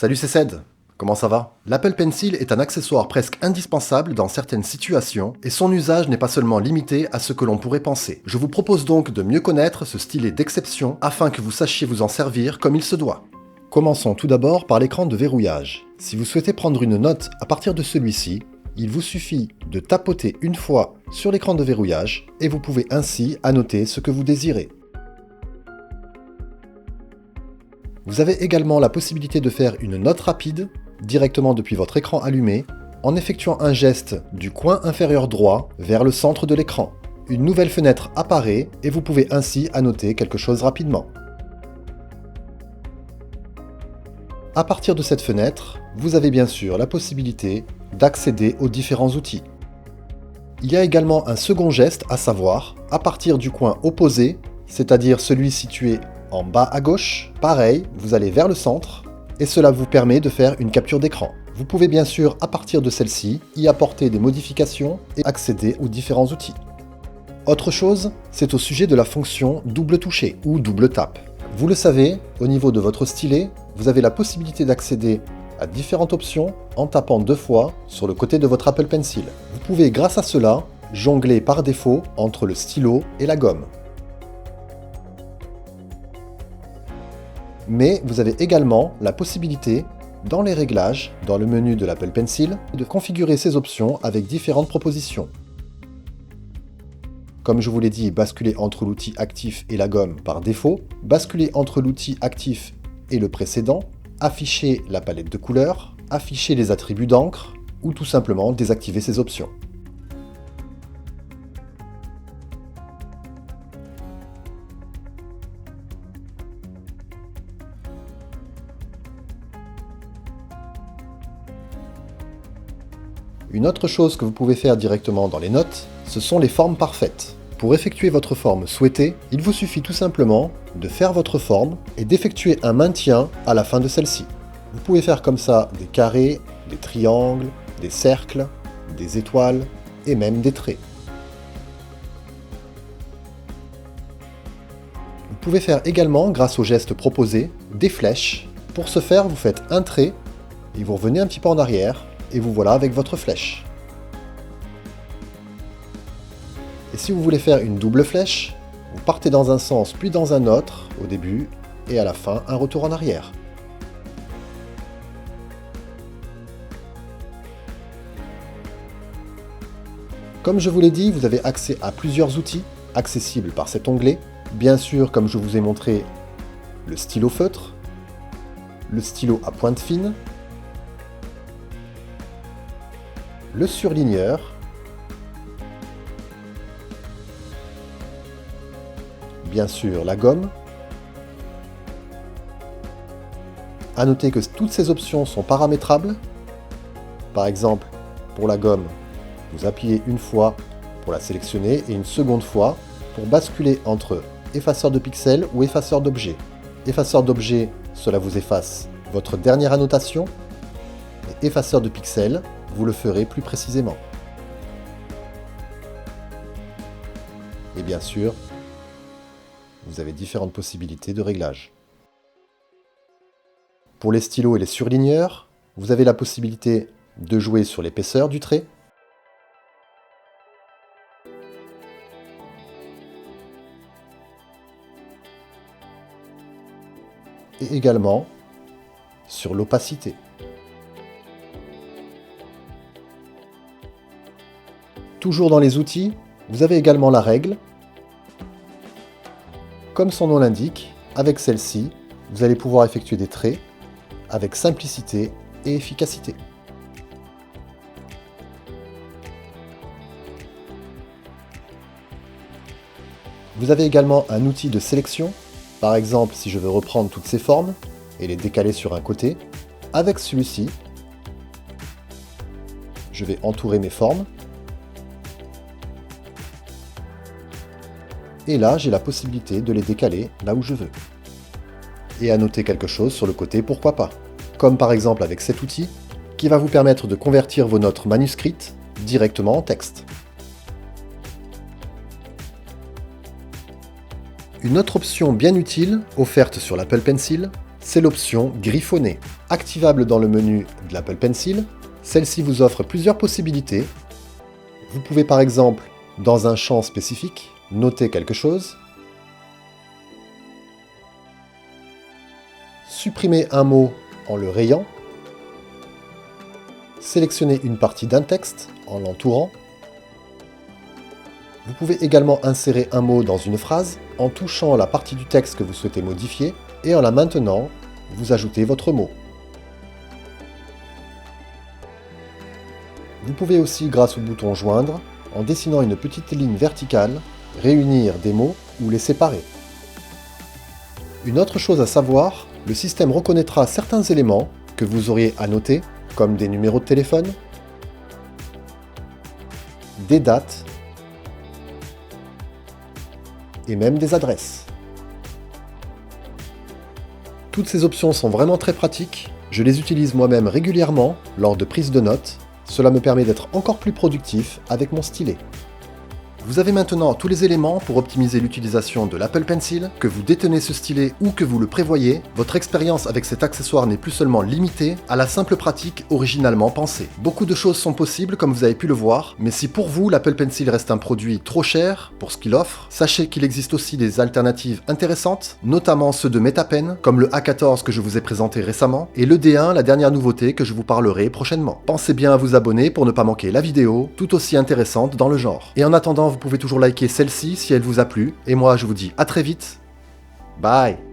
Salut, c'est Ced. Comment ça va? L'Apple Pencil est un accessoire presque indispensable dans certaines situations et son usage n'est pas seulement limité à ce que l'on pourrait penser. Je vous propose donc de mieux connaître ce stylet d'exception afin que vous sachiez vous en servir comme il se doit. Commençons tout d'abord par l'écran de verrouillage. Si vous souhaitez prendre une note à partir de celui-ci, il vous suffit de tapoter une fois sur l'écran de verrouillage et vous pouvez ainsi annoter ce que vous désirez. Vous avez également la possibilité de faire une note rapide directement depuis votre écran allumé en effectuant un geste du coin inférieur droit vers le centre de l'écran. Une nouvelle fenêtre apparaît et vous pouvez ainsi annoter quelque chose rapidement. À partir de cette fenêtre, vous avez bien sûr la possibilité d'accéder aux différents outils. Il y a également un second geste, à savoir, à partir du coin opposé, c'est-à-dire celui situé en bas à gauche, pareil, vous allez vers le centre, et cela vous permet de faire une capture d'écran. Vous pouvez bien sûr, à partir de celle-ci, y apporter des modifications et accéder aux différents outils. Autre chose, c'est au sujet de la fonction double toucher ou double tap. Vous le savez, au niveau de votre stylet, vous avez la possibilité d'accéder à différentes options en tapant 2 fois sur le côté de votre Apple Pencil. Vous pouvez, grâce à cela, jongler par défaut entre le stylo et la gomme. Mais vous avez également la possibilité, dans les réglages, dans le menu de l'Apple Pencil, de configurer ces options avec différentes propositions. Comme je vous l'ai dit, basculer entre l'outil actif et la gomme par défaut, basculer entre l'outil actif et le précédent, afficher la palette de couleurs, afficher les attributs d'encre, ou tout simplement désactiver ces options. Une autre chose que vous pouvez faire directement dans les notes, ce sont les formes parfaites. Pour effectuer votre forme souhaitée, il vous suffit tout simplement de faire votre forme et d'effectuer un maintien à la fin de celle-ci. Vous pouvez faire comme ça des carrés, des triangles, des cercles, des étoiles et même des traits. Vous pouvez faire également, grâce au geste proposé, des flèches. Pour ce faire, vous faites un trait et vous revenez un petit peu en arrière. Et vous voilà avec votre flèche. Et si vous voulez faire une double flèche, vous partez dans un sens puis dans un autre au début et à la fin un retour en arrière. Comme je vous l'ai dit, vous avez accès à plusieurs outils accessibles par cet onglet. Bien sûr, comme je vous ai montré, le stylo feutre, le stylo à pointe fine, le surligneur, bien sûr la gomme. A noter que toutes ces options sont paramétrables. Par exemple, pour la gomme, vous appuyez une fois pour la sélectionner et une seconde fois pour basculer entre effaceur de pixels ou effaceur d'objets. Effaceur d'objets, cela vous efface votre dernière annotation, et effaceur de pixels, vous le ferez plus précisément. Et bien sûr, vous avez différentes possibilités de réglage. Pour les stylos et les surligneurs, vous avez la possibilité de jouer sur l'épaisseur du trait, et également sur l'opacité. Toujours dans les outils, vous avez également la règle. Comme son nom l'indique, avec celle-ci, vous allez pouvoir effectuer des traits avec simplicité et efficacité. Vous avez également un outil de sélection. Par exemple, si je veux reprendre toutes ces formes et les décaler sur un côté, avec celui-ci, je vais entourer mes formes. Et là, j'ai la possibilité de les décaler là où je veux. Et annoter quelque chose sur le côté, pourquoi pas. Comme par exemple avec cet outil, qui va vous permettre de convertir vos notes manuscrites directement en texte. Une autre option bien utile, offerte sur l'Apple Pencil, c'est l'option griffonner. Activable dans le menu de l'Apple Pencil, celle-ci vous offre plusieurs possibilités. Vous pouvez par exemple, dans un champ spécifique, noter quelque chose, supprimer un mot en le rayant, sélectionner une partie d'un texte en l'entourant. Vous pouvez également insérer un mot dans une phrase en touchant la partie du texte que vous souhaitez modifier et en la maintenant, vous ajoutez votre mot. Vous pouvez aussi, grâce au bouton Joindre, en dessinant une petite ligne verticale, réunir des mots ou les séparer. Une autre chose à savoir, le système reconnaîtra certains éléments que vous auriez à noter, comme des numéros de téléphone, des dates et même des adresses. Toutes ces options sont vraiment très pratiques, je les utilise moi-même régulièrement lors de prise de notes, cela me permet d'être encore plus productif avec mon stylet. Vous avez maintenant tous les éléments pour optimiser l'utilisation de l'Apple Pencil, que vous détenez ce stylet ou que vous le prévoyez, votre expérience avec cet accessoire n'est plus seulement limitée à la simple pratique originalement pensée. Beaucoup de choses sont possibles comme vous avez pu le voir, mais si pour vous l'Apple Pencil reste un produit trop cher pour ce qu'il offre, sachez qu'il existe aussi des alternatives intéressantes, notamment ceux de MetaPen, comme le A14 que je vous ai présenté récemment, et le D1, la dernière nouveauté que je vous parlerai prochainement. Pensez bien à vous abonner pour ne pas manquer la vidéo, tout aussi intéressante dans le genre. Et en attendant, vous pouvez toujours liker celle-ci si elle vous a plu, et moi je vous dis à très vite, bye.